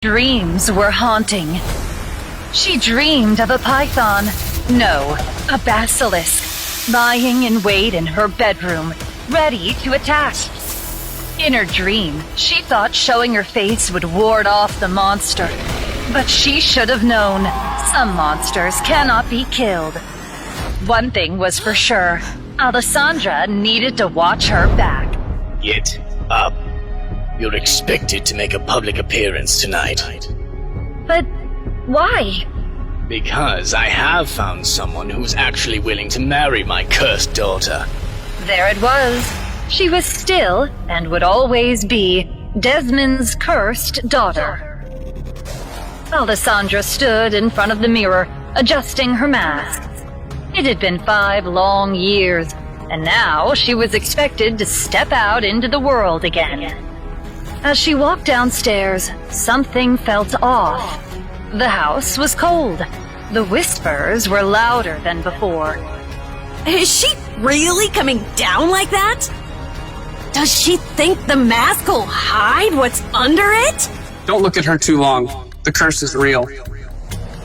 Dreams were haunting. She dreamed of a python, no, a basilisk, lying in wait in her bedroom, ready to attack. In her dream, she thought showing her face would ward off the monster. But she should have known, some monsters cannot be killed. One thing was for sure, Alessandra needed to watch her back. Get up. You're expected to make a public appearance tonight. But why? Because I have found someone who's actually willing to marry my cursed daughter. There it was. She was still, and would always be, Desmond's cursed daughter. Alessandra stood in front of the mirror, adjusting her mask. It had been 5 long years, and now she was expected to step out into the world again. As she walked downstairs, something felt off. The house was cold. The whispers were louder than before. Is she really coming down like that? Does she think the mask will hide what's under it? Don't look at her too long. The curse is real.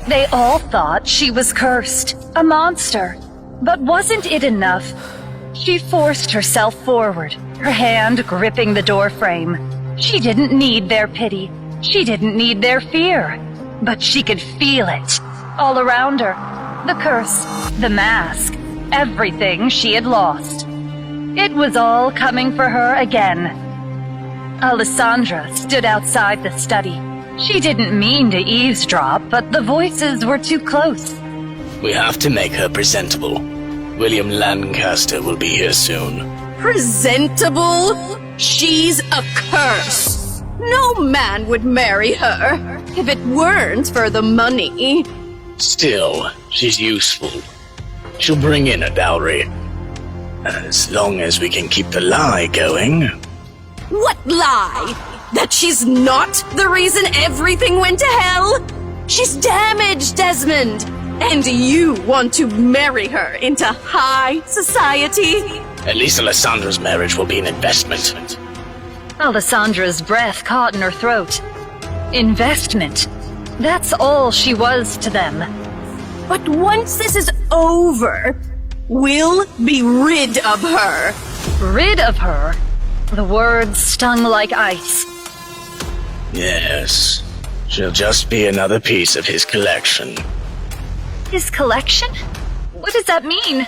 They all thought she was cursed, a monster. But wasn't it enough? She forced herself forward, her hand gripping the doorframe. She didn't need their pity. She didn't need their fear. But she could feel it, all around her. The curse, the mask, everything she had lost. It was all coming for her again. Alessandra stood outside the study. She didn't mean to eavesdrop, but the voices were too close. We have to make her presentable. William Lancaster will be here soon. Presentable? She's a curse. No man would marry her if it weren't for the money. Still, she's useful. She'll bring in a dowry. As long as we can keep the lie going. What lie? That she's not the reason everything went to hell? She's damaged, Desmond. And you want to marry her into high society? At least Alessandra's marriage will be an investment. Alessandra's breath caught in her throat. Investment. That's all she was to them. But once this is over, we'll be rid of her. Rid of her? The words stung like ice. Yes. She'll just be another piece of his collection. His collection? What does that mean?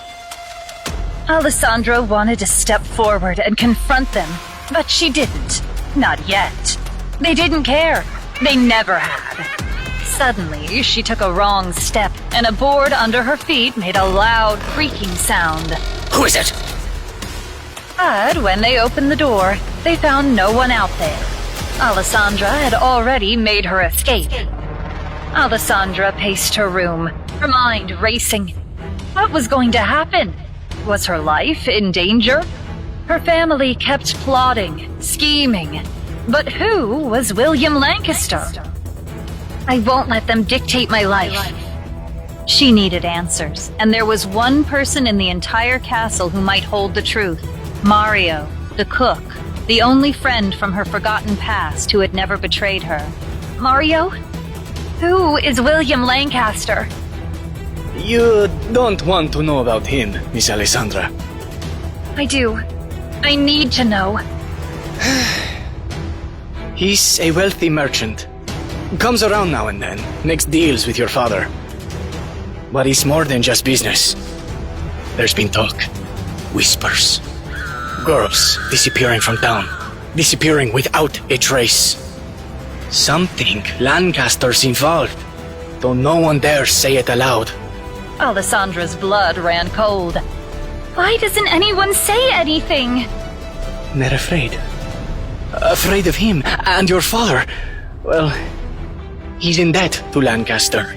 Alessandra wanted to step forward and confront them, but she didn't. Not yet. They didn't care. They never had. Suddenly, she took a wrong step, and a board under her feet made a loud creaking sound. Who is it? But when they opened the door, they found no one out there. Alessandra had already made her escape. Alessandra paced her room, her mind racing. What was going to happen? Was her life in danger? Her family kept plotting, scheming. But who was William Lancaster? I won't let them dictate my life. She needed answers, and there was one person in the entire castle who might hold the truth. Mario, the cook, the only friend from her forgotten past who had never betrayed her. Mario? Who is William Lancaster? You don't want to know about him, Miss Alessandra. I do. I need to know. He's a wealthy merchant. Comes around now and then, makes deals with your father. But he's more than just business. There's been talk, whispers. Girls disappearing from town, disappearing without a trace. Some think Lancaster's involved, though no one dares say it aloud. Alessandra's blood ran cold. Why doesn't anyone say anything? They're afraid. Afraid of him and your father. Well, he's in debt to Lancaster.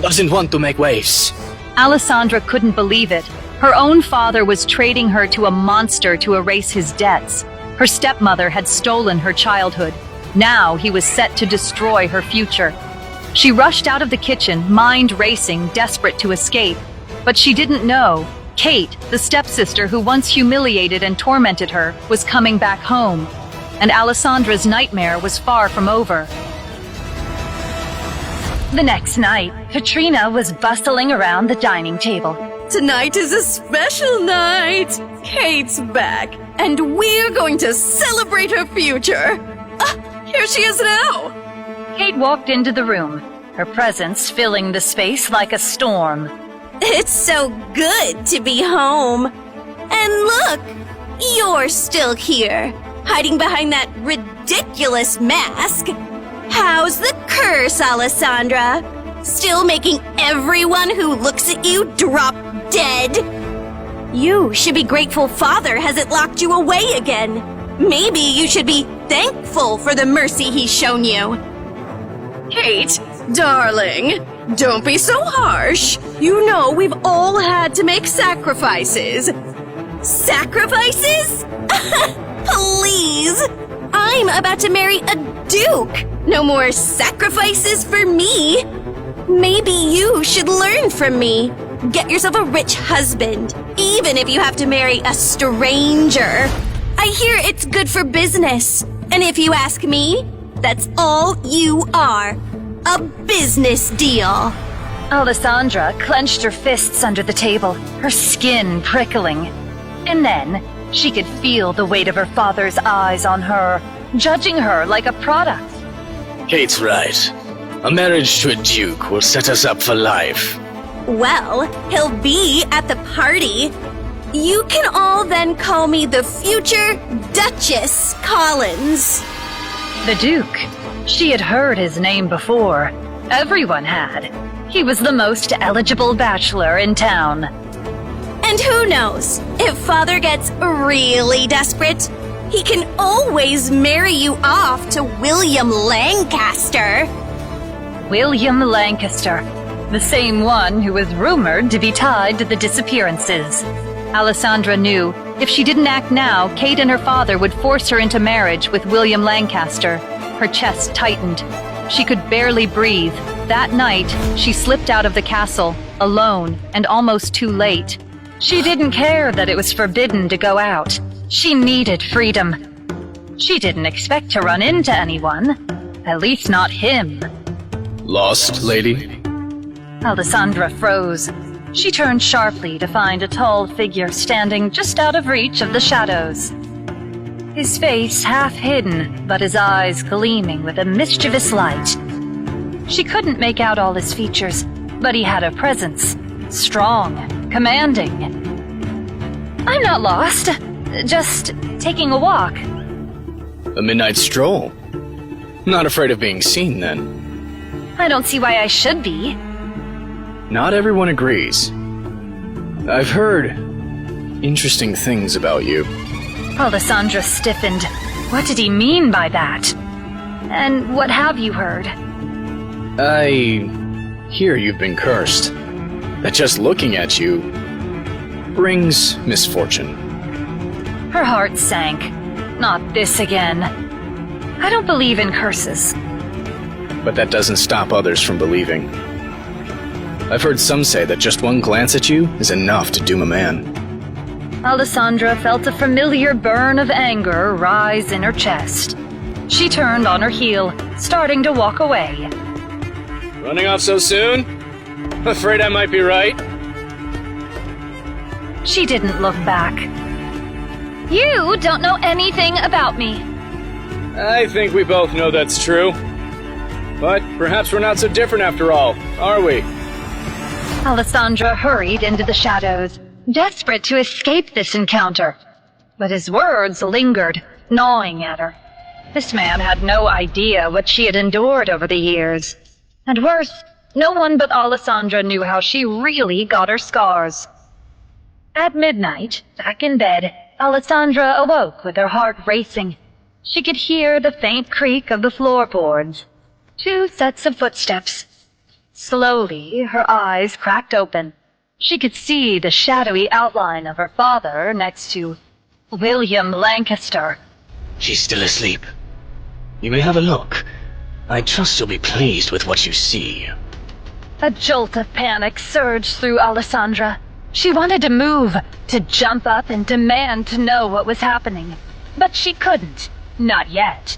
Doesn't want to make waves. Alessandra couldn't believe it. Her own father was trading her to a monster to erase his debts. Her stepmother had stolen her childhood. Now he was set to destroy her future. She rushed out of the kitchen, mind racing, desperate to escape. But she didn't know. Kate, the stepsister who once humiliated and tormented her, was coming back home. And Alessandra's nightmare was far from over. The next night, Katrina was bustling around the dining table. Tonight is a special night. Kate's back, and we're going to celebrate her future. Here she is now. Kate walked into the room, her presence filling the space like a storm. It's so good to be home. And look, you're still here, hiding behind that ridiculous mask. How's the curse, Alessandra? Still making everyone who looks at you drop dead? You should be grateful Father hasn't locked you away again. Maybe you should be thankful for the mercy he's shown you. Kate, darling, don't be so harsh. You know we've all had to make sacrifices. Sacrifices? Please! I'm about to marry a duke. No more sacrifices for me. Maybe you should learn from me. Get yourself a rich husband, even if you have to marry a stranger. I hear it's good for business. And if you ask me, that's all you are. A business deal. Alessandra clenched her fists under the table, her skin prickling. And then she could feel the weight of her father's eyes on her, judging her like a product. Kate's right. A marriage to a duke will set us up for life. Well, he'll be at the party. You can all then call me the future Duchess Collins. The Duke. She had heard his name before. Everyone had. He was the most eligible bachelor in town. And who knows, if Father gets really desperate, he can always marry you off to William Lancaster. William Lancaster, the same one who was rumored to be tied to the disappearances. Alessandra knew if she didn't act now, Kate and her father would force her into marriage with William Lancaster. Her chest tightened. She could barely breathe. That night, she slipped out of the castle, alone and almost too late. She didn't care that it was forbidden to go out. She needed freedom. She didn't expect to run into anyone. At least not him. Lost, lady? Alessandra froze. She turned sharply to find a tall figure standing just out of reach of the shadows. His face half hidden, but his eyes gleaming with a mischievous light. She couldn't make out all his features, but he had a presence. Strong, commanding. I'm not lost. Just taking a walk. A midnight stroll? Not afraid of being seen, then? I don't see why I should be. Not everyone agrees. I've heard interesting things about you. Alessandra stiffened. What did he mean by that? And what have you heard? I hear you've been cursed. That just looking at you brings misfortune. Her heart sank. Not this again. I don't believe in curses. But that doesn't stop others from believing. I've heard some say that just one glance at you is enough to doom a man. Alessandra felt a familiar burn of anger rise in her chest. She turned on her heel, starting to walk away. Running off so soon? Afraid I might be right. She didn't look back. You don't know anything about me. I think we both know that's true. But perhaps we're not so different after all, are we? Alessandra hurried into the shadows, desperate to escape this encounter. But his words lingered, gnawing at her. This man had no idea what she had endured over the years. And worse, no one but Alessandra knew how she really got her scars. At midnight, back in bed, Alessandra awoke with her heart racing. She could hear the faint creak of the floorboards. 2 sets of footsteps. Slowly, her eyes cracked open. She could see the shadowy outline of her father next to William Lancaster. She's still asleep. You may have a look. I trust you'll be pleased with what you see. A jolt of panic surged through Alessandra. She wanted to move, to jump up and demand to know what was happening. But she couldn't. Not yet.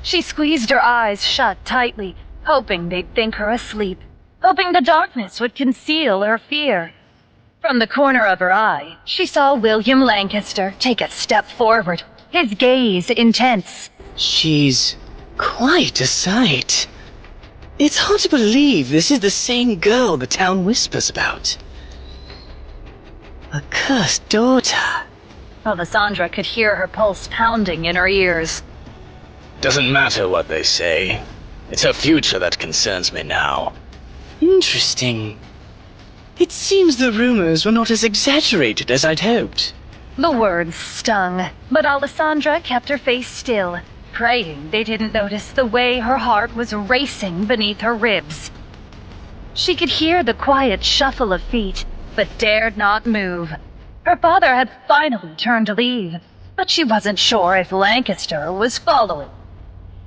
She squeezed her eyes shut tightly, hoping they'd think her asleep, hoping the darkness would conceal her fear. From the corner of her eye, she saw William Lancaster take a step forward, his gaze intense. She's quite a sight. It's hard to believe this is the same girl the town whispers about. A cursed daughter. Alessandra could hear her pulse pounding in her ears. Doesn't matter what they say. It's her future that concerns me now. Interesting. It seems the rumors were not as exaggerated as I'd hoped. The words stung, but Alessandra kept her face still, praying they didn't notice the way her heart was racing beneath her ribs. She could hear the quiet shuffle of feet, but dared not move. Her father had finally turned to leave, but she wasn't sure if Lancaster was following.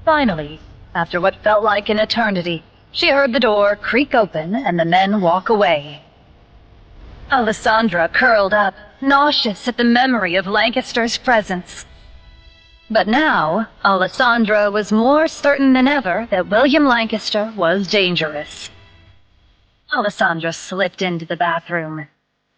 Finally, after what felt like an eternity, she heard the door creak open and the men walk away. Alessandra curled up, nauseous at the memory of Lancaster's presence. But now, Alessandra was more certain than ever that William Lancaster was dangerous. Alessandra slipped into the bathroom.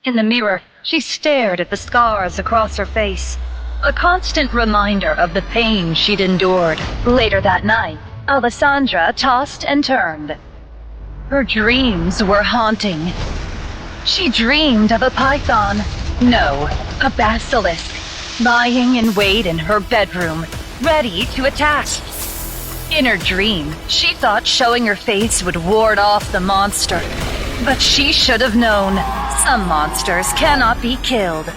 In the mirror, she stared at the scars across her face, a constant reminder of the pain she'd endured. Later that night, Alessandra tossed and turned. Her dreams were haunting. She dreamed of a python, no, a basilisk, lying in wait in her bedroom, ready to attack. In her dream, she thought showing her face would ward off the monster. But she should have known, some monsters cannot be killed.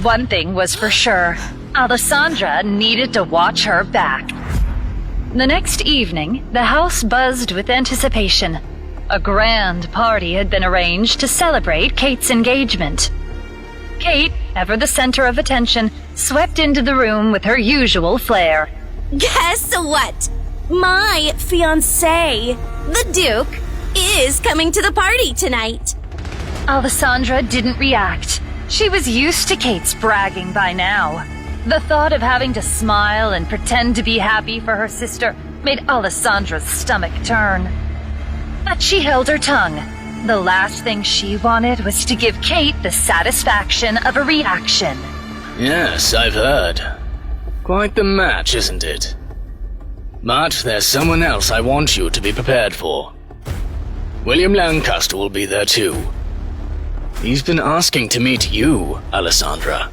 One thing was for sure, Alessandra needed to watch her back. The next evening, the house buzzed with anticipation. A grand party had been arranged to celebrate Kate's engagement. Kate, ever the center of attention, swept into the room with her usual flair. Guess what? My fiancé, the Duke, is coming to the party tonight. Alessandra didn't react. She was used to Kate's bragging by now. The thought of having to smile and pretend to be happy for her sister made Alessandra's stomach turn. But she held her tongue. The last thing she wanted was to give Kate the satisfaction of a reaction. Yes, I've heard. Quite the match, isn't it? But there's someone else I want you to be prepared for. William Lancaster will be there too. He's been asking to meet you, Alessandra.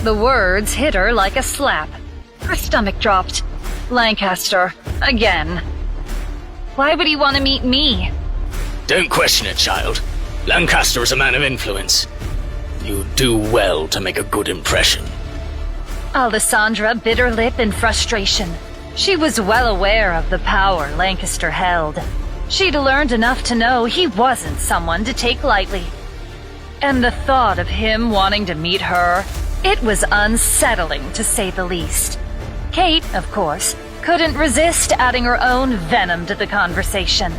The words hit her like a slap. Her stomach dropped. Lancaster, again. Why would he want to meet me? Don't question it, child. Lancaster is a man of influence. You do well to make a good impression. Alessandra bit her lip in frustration. She was well aware of the power Lancaster held. She'd learned enough to know he wasn't someone to take lightly. And the thought of him wanting to meet her, it was unsettling to say the least. Kate, of course, couldn't resist adding her own venom to the conversation.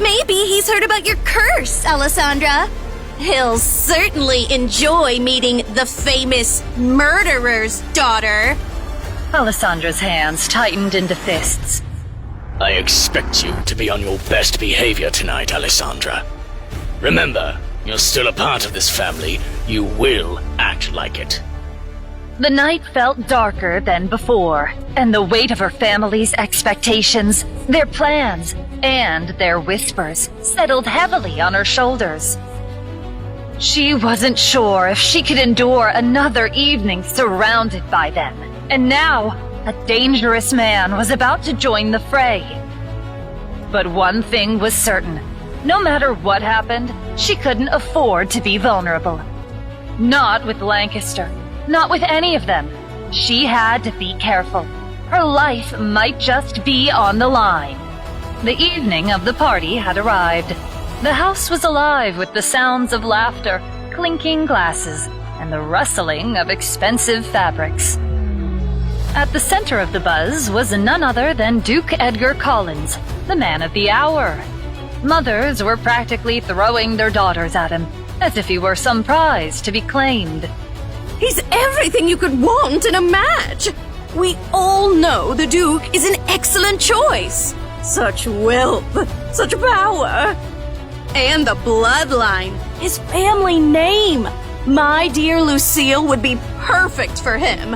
Maybe he's heard about your curse, Alessandra. He'll certainly enjoy meeting the famous murderer's daughter. Alessandra's hands tightened into fists. I expect you to be on your best behavior tonight, Alessandra. Remember, you're still a part of this family. You will act like it. The night felt darker than before, and the weight of her family's expectations, their plans, and their whispers settled heavily on her shoulders. She wasn't sure if she could endure another evening surrounded by them, and now a dangerous man was about to join the fray. But one thing was certain. No matter what happened, she couldn't afford to be vulnerable. Not with Lancaster. Not with any of them. She had to be careful. Her life might just be on the line. The evening of the party had arrived. The house was alive with the sounds of laughter, clinking glasses, and the rustling of expensive fabrics. At the center of the buzz was none other than Duke Edgar Collins, the man of the hour. Mothers were practically throwing their daughters at him, as if he were some prize to be claimed. He's everything you could want in a match. We all know the Duke is an excellent choice. Such wealth, such power. And the bloodline, his family name. My dear Lucille would be perfect for him.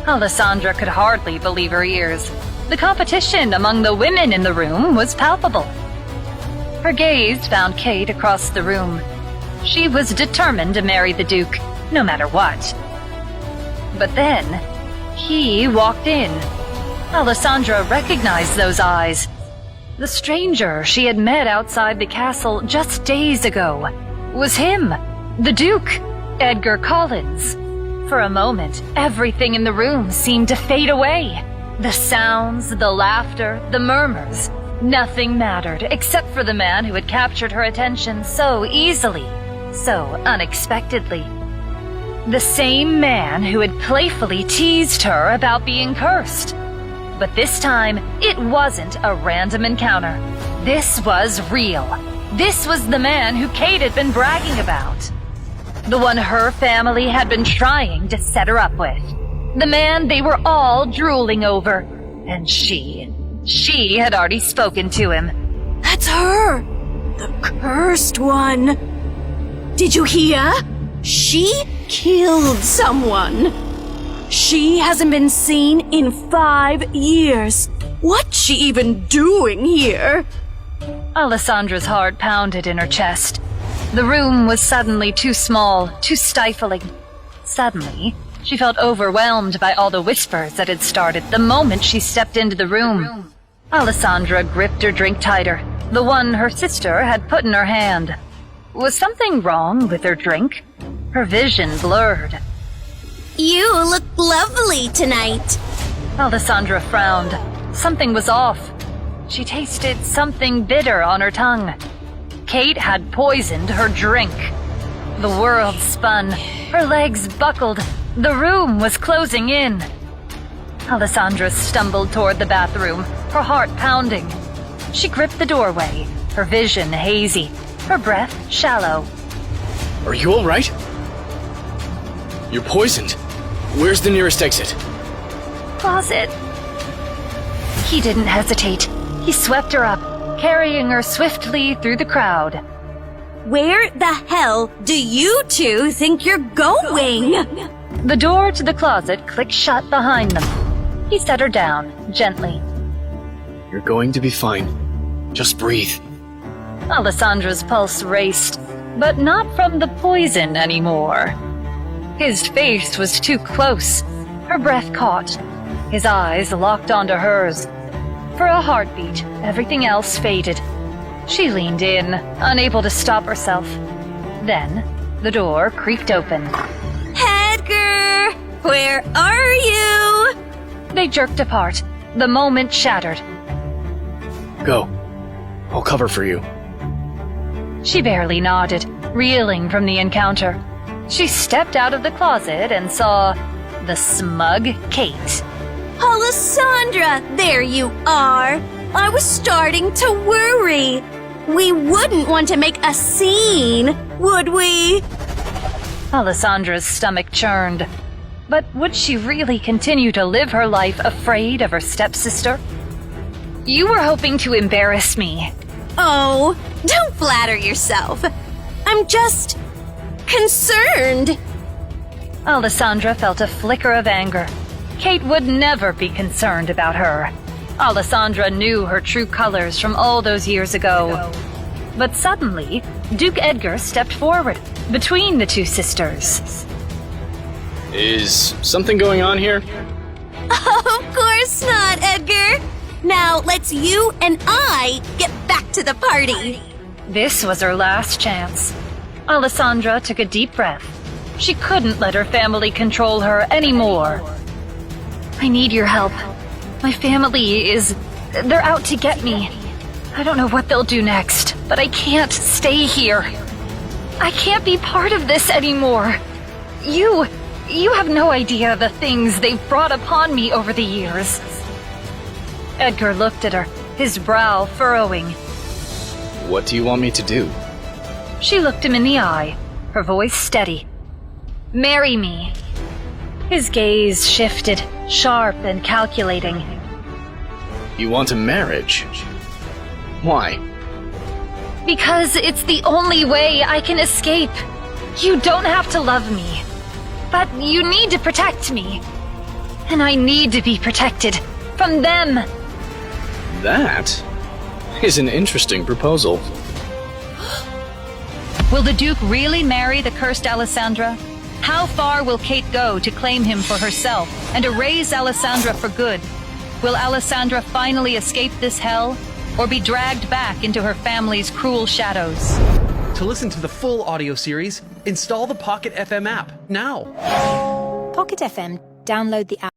Alessandra could hardly believe her ears. The competition among the women in the room was palpable. Her gaze found Kate across the room. She was determined to marry the Duke, no matter what. But then, he walked in. Alessandra recognized those eyes. The stranger she had met outside the castle just days ago was him, the Duke, Edgar Collins. For a moment, everything in the room seemed to fade away. The sounds, the laughter, the murmurs. Nothing mattered except for the man who had captured her attention so easily, so unexpectedly. The same man who had playfully teased her about being cursed. But this time, it wasn't a random encounter. This was real. This was the man who Kate had been bragging about. The one her family had been trying to set her up with. The man they were all drooling over. And she had already spoken to him. That's her! The cursed one! Did you hear? She killed someone! She hasn't been seen in 5 years. What's she even doing here? Alessandra's heart pounded in her chest. The room was suddenly too small, too stifling. Suddenly, she felt overwhelmed by all the whispers that had started the moment she stepped into the room. Alessandra gripped her drink tighter, the one her sister had put in her hand. Was something wrong with her drink? Her vision blurred. You look lovely tonight. Alessandra frowned. Something was off. She tasted something bitter on her tongue. Kate had poisoned her drink. The world spun. Her legs buckled. The room was closing in. Alessandra stumbled toward the bathroom, her heart pounding. She gripped the doorway, her vision hazy, her breath shallow. Are you all right? You're poisoned. Where's the nearest exit? Closet. He didn't hesitate. He swept her up, carrying her swiftly through the crowd. Where the hell do you two think you're going? The door to the closet clicked shut behind them. He set her down, gently. You're going to be fine. Just breathe. Alessandra's pulse raced, but not from the poison anymore. His face was too close. Her breath caught. His eyes locked onto hers. For a heartbeat, everything else faded. She leaned in, unable to stop herself. Then, the door creaked open. Edgar! Where are you? They jerked apart. The moment shattered. Go. I'll cover for you. She barely nodded, reeling from the encounter. She stepped out of the closet and saw the smug Kate. Alessandra, there you are. I was starting to worry. We wouldn't want to make a scene, would we? Alessandra's stomach churned. But would she really continue to live her life afraid of her stepsister? You were hoping to embarrass me. Oh, don't flatter yourself. I'm just concerned. Alessandra felt a flicker of anger. Kate would never be concerned about her. Alessandra knew her true colors from all those years ago. But suddenly, Duke Edgar stepped forward, between the two sisters. Is something going on here? Of course not, Edgar. Now let's you and I get back to the party. This was her last chance. Alessandra took a deep breath. She couldn't let her family control her anymore. I need your help. My family they're out to get me. I don't know what they'll do next, but I can't stay here. I can't be part of this anymore. You have no idea the things they've brought upon me over the years. Edgar looked at her, his brow furrowing. What do you want me to do? She looked him in the eye, her voice steady. Marry me. His gaze shifted, sharp and calculating. You want a marriage? Why? Because it's the only way I can escape. You don't have to love me, but you need to protect me. And I need to be protected from them. That is an interesting proposal. Will the Duke really marry the cursed Alessandra? How far will Kate go to claim him for herself and erase Alessandra for good? Will Alessandra finally escape this hell, or be dragged back into her family's cruel shadows? To listen to the full audio series, install the Pocket FM app now. Pocket FM. Download the app.